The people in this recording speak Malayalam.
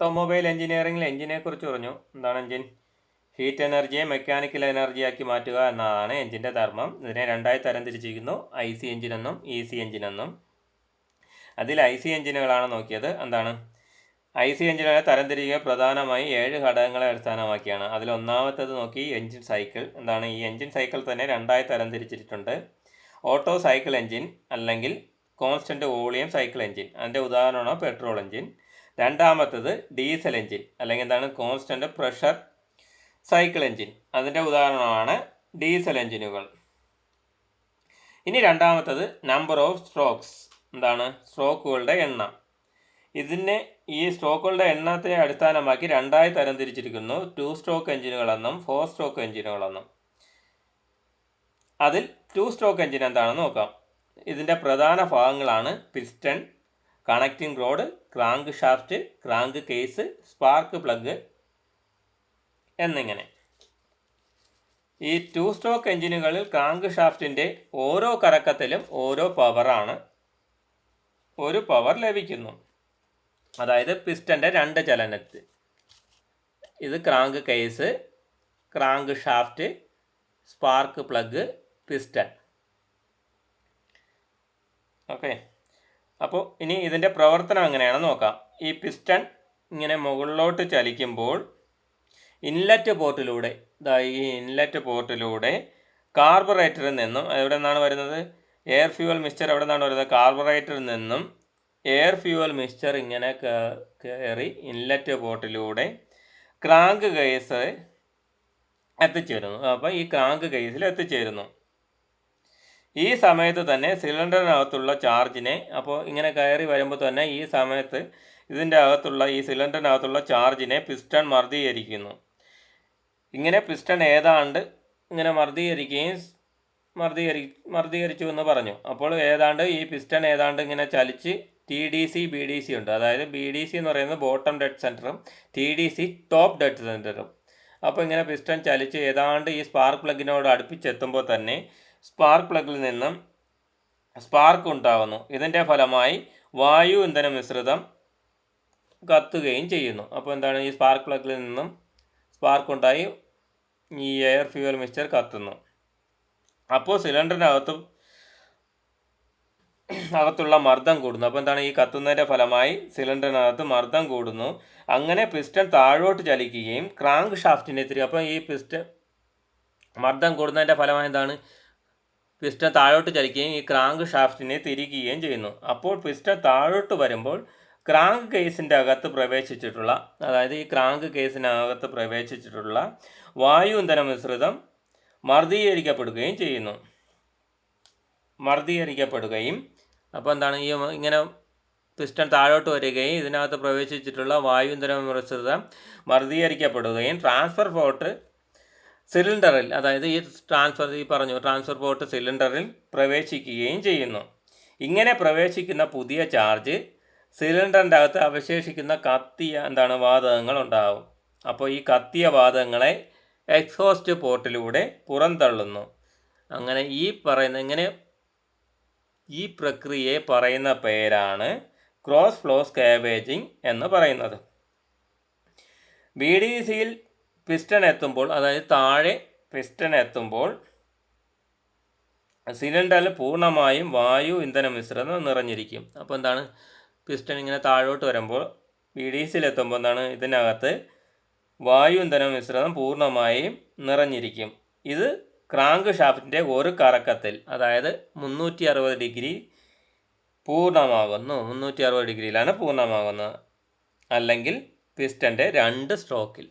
ഓട്ടോമൊബൈൽ എഞ്ചിനീയറിംഗിൽ എഞ്ചിനെക്കുറിച്ച് പറഞ്ഞു. എന്താണ് എഞ്ചിൻ? ഹീറ്റ് എനർജിയെ മെക്കാനിക്കൽ എനർജിയാക്കി മാറ്റുക എന്നതാണ് എഞ്ചിൻ്റെ ധർമ്മം. ഇതിനെ രണ്ടായി തരംതിരിച്ചിരിക്കുന്നു, IC എഞ്ചിൻ എന്നും EC എഞ്ചിൻ എന്നും. അതിൽ IC എഞ്ചിനുകളാണ് നോക്കിയത്. എന്താണ് IC എഞ്ചിനുകളെ തരംതിരിക്കുക പ്രധാനമായും 7 ഘടകങ്ങളെ അടിസ്ഥാനമാക്കിയാണ്. അതിൽ ഒന്നാമത്തേത് നോക്കി എഞ്ചിൻ സൈക്കിൾ. എന്താണ് ഈ എഞ്ചിൻ സൈക്കിൾ തന്നെ രണ്ടായി തരംതിരിച്ചിട്ടുണ്ട്. ഓട്ടോ സൈക്കിൾ എഞ്ചിൻ അല്ലെങ്കിൽ കോൺസ്റ്റൻറ്റ് വോളിയം സൈക്കിൾ എഞ്ചിൻ, അതിൻ്റെ ഉദാഹരണമാണ് പെട്രോൾ എഞ്ചിൻ. രണ്ടാമത്തേത് ഡീസൽ എഞ്ചിൻ അല്ലെങ്കിൽ എന്താണ് കോൺസ്റ്റൻറ്റ് പ്രഷർ സൈക്കിൾ എഞ്ചിൻ, അതിൻ്റെ ഉദാഹരണമാണ് ഡീസൽ എഞ്ചിനുകൾ. ഇനി രണ്ടാമത്തേത് നമ്പർ ഓഫ് സ്ട്രോക്സ്, എന്താണ് സ്ട്രോക്കുകളുടെ എണ്ണം. ഈ സ്ട്രോക്കുകളുടെ എണ്ണത്തെ അടിസ്ഥാനമാക്കി രണ്ടായി തരംതിരിച്ചിരിക്കുന്നു, 2 സ്ട്രോക്ക് എഞ്ചിനുകളെന്നും 4 സ്ട്രോക്ക് എഞ്ചിനുകളെന്നും. അതിൽ 2 സ്ട്രോക്ക് എഞ്ചിൻ എന്താണെന്ന് നോക്കാം. ഇതിൻ്റെ പ്രധാന ഭാഗങ്ങളാണ് piston, connecting road, crank shaft, crank case, spark plug എന്നിങ്ങനെ. ഈ 2 സ്ട്രോക്ക് എഞ്ചിനുകളിൽ ക്രാങ്ക് ഷാഫ്റ്റിൻ്റെ ഓരോ കറക്കത്തിലും ഓരോ പവറാണ്, ഒരു പവർ ലഭിക്കുന്നു. അതായത് പിസ്റ്റൻ്റെ 2 ചലനത്തിൽ. ഇത് crank case, crank shaft, spark plug, piston. Okay, അപ്പോൾ ഇനി ഇതിൻ്റെ പ്രവർത്തനം എങ്ങനെയാണെന്ന് നോക്കാം. ഈ പിസ്റ്റൺ ഇങ്ങനെ മുകളിലോട്ട് ചലിക്കുമ്പോൾ ഇൻലെറ്റ് പോർട്ടിലൂടെ കാർബറേറ്ററിൽ നിന്നും, എവിടെ നിന്നാണ് വരുന്നത്? എയർ ഫ്യൂവൽ മിക്സ്ചർ എവിടെ നിന്നാണ് വരുന്നത്? കാർബറേറ്ററിൽ നിന്നും എയർ ഫ്യൂവൽ മിക്സ്ചർ ഇങ്ങനെ കയറി ഇൻലെറ്റ് പോർട്ടിലൂടെ ക്രാങ്ക് കേസ് എത്തിച്ചേരുന്നു. അപ്പോൾ ഈ ക്രാങ്ക് കേസിൽ എത്തിച്ചേരുന്നു. ഈ സമയത്ത് തന്നെ സിലിണ്ടറിനകത്തുള്ള ചാർജിനെ, അപ്പോൾ ഇങ്ങനെ കയറി വരുമ്പോൾ തന്നെ ഈ സമയത്ത് ഇതിൻ്റെ അകത്തുള്ള ഈ സിലിണ്ടറിനകത്തുള്ള ചാർജിനെ പിസ്റ്റൺ മർദ്ദീകരിക്കുന്നു. ഇങ്ങനെ പിസ്റ്റൺ ഏതാണ്ട് ഇങ്ങനെ മർദ്ദീകരിച്ചു എന്ന് പറഞ്ഞു. അപ്പോൾ ഏതാണ്ട് ഈ പിസ്റ്റൺ ഏതാണ്ട് ഇങ്ങനെ ചലിച്ച് TDC BDC ഉണ്ട്. അതായത് BDC എന്ന് പറയുന്നത് ബോട്ടം ഡെഡ് സെൻറ്ററും TDC ടോപ്പ് ഡെഡ് സെൻറ്ററും. അപ്പോൾ ഇങ്ങനെ പിസ്റ്റൺ ചലിച്ച് ഏതാണ്ട് ഈ സ്പാർക്ക് പ്ലഗിനോട് അടുപ്പിച്ചെത്തുമ്പോൾ തന്നെ സ്പാർക്ക് പ്ലഗിൽ നിന്നും സ്പാർക്ക് ഉണ്ടാകുന്നു. ഇതിൻ്റെ ഫലമായി വായു ഇന്ധന മിശ്രിതം കത്തുകയും ചെയ്യുന്നു. അപ്പോൾ എന്താണ്, ഈ സ്പാർക്ക് പ്ലഗിൽ നിന്നും സ്പാർക്ക് ഉണ്ടായി ഈ എയർ ഫ്യൂവൽ മിക്സ്ചർ കത്തുന്നു. അപ്പോൾ അകത്തുള്ള മർദ്ദം കൂടുന്നു. അപ്പോൾ എന്താണ്, ഈ കത്തുന്നതിൻ്റെ ഫലമായി സിലിണ്ടറിനകത്ത് മർദ്ദം കൂടുന്നു. അങ്ങനെ പിസ്റ്റൺ താഴോട്ട് ചലിക്കുകയും ക്രാങ്ക് ഷാഫ്റ്റിനെ അപ്പോൾ ഈ പിസ്റ്റൺ മർദ്ദം കൂടുന്നതിൻ്റെ ഫലമായി എന്താണ്, പിസ്റ്റൺ താഴോട്ട് ചലിക്കുകയും ഈ ക്രാങ്ക് ഷാഫ്റ്റിനെ തിരിക്കുകയും ചെയ്യുന്നു. അപ്പോൾ പിസ്റ്റൺ താഴോട്ട് വരുമ്പോൾ ക്രാങ്ക് കേസിൻ്റെ അകത്ത് പ്രവേശിച്ചിട്ടുള്ള, അതായത് ഈ ക്രാങ്ക് കേസിനകത്ത് പ്രവേശിച്ചിട്ടുള്ള വായു ഇന്ധന മിശ്രിതം മർദ്ദീകരിക്കപ്പെടുകയും അപ്പോൾ എന്താണ്, ഈ ഇങ്ങനെ പിസ്റ്റൺ താഴോട്ട് വരികയും ഇതിനകത്ത് പ്രവേശിച്ചിട്ടുള്ള വായു ഇന്ധന മിശ്രിതം മർദ്ദീകരിക്കപ്പെടുകയും ട്രാൻസ്ഫർ പോർട്ട് സിലിണ്ടറിൽ, അതായത് ട്രാൻസ്ഫർ പോർട്ട് സിലിണ്ടറിൽ പ്രവേശിക്കുകയും ചെയ്യുന്നു. ഇങ്ങനെ പ്രവേശിക്കുന്ന പുതിയ ചാർജ് സിലിണ്ടറിൻ്റെ അകത്ത് അവശേഷിക്കുന്ന വാതകങ്ങൾ ഉണ്ടാകും. അപ്പോൾ ഈ കത്തിയ വാതകങ്ങളെ എക്സോസ്റ്റ് പോർട്ടിലൂടെ പുറന്തള്ളുന്നു. അങ്ങനെ ഈ പ്രക്രിയയെ പറയുന്ന പേരാണ് ക്രോസ് ഫ്ലോ സ്കാവേജിങ് എന്ന് പറയുന്നത്. BDCയിൽ പിസ്റ്റൺ എത്തുമ്പോൾ, അതായത് താഴെ പിസ്റ്റൺ എത്തുമ്പോൾ സിലിണ്ടറിൽ പൂർണ്ണമായും വായു ഇന്ധന മിശ്രിതം നിറഞ്ഞിരിക്കും. അപ്പോൾ എന്താണ്, പിസ്റ്റൺ ഇങ്ങനെ താഴോട്ട് വരുമ്പോൾ BDCയിൽ എത്തുമ്പോൾ എന്താണ്, ഇതിനകത്ത് വായു ഇന്ധന മിശ്രിതം പൂർണ്ണമായും നിറഞ്ഞിരിക്കും. ഇത് ക്രാങ്ക് ഷാഫ്റ്റിൻ്റെ ഒരു കറക്കത്തിൽ, അതായത് 360 ഡിഗ്രി പൂർണ്ണമാകുന്നു. 360 ഡിഗ്രിയിലാണ് പൂർണ്ണമാകുന്നത്, അല്ലെങ്കിൽ പിസ്റ്റൻ്റെ 2 സ്ട്രോക്കിൽ.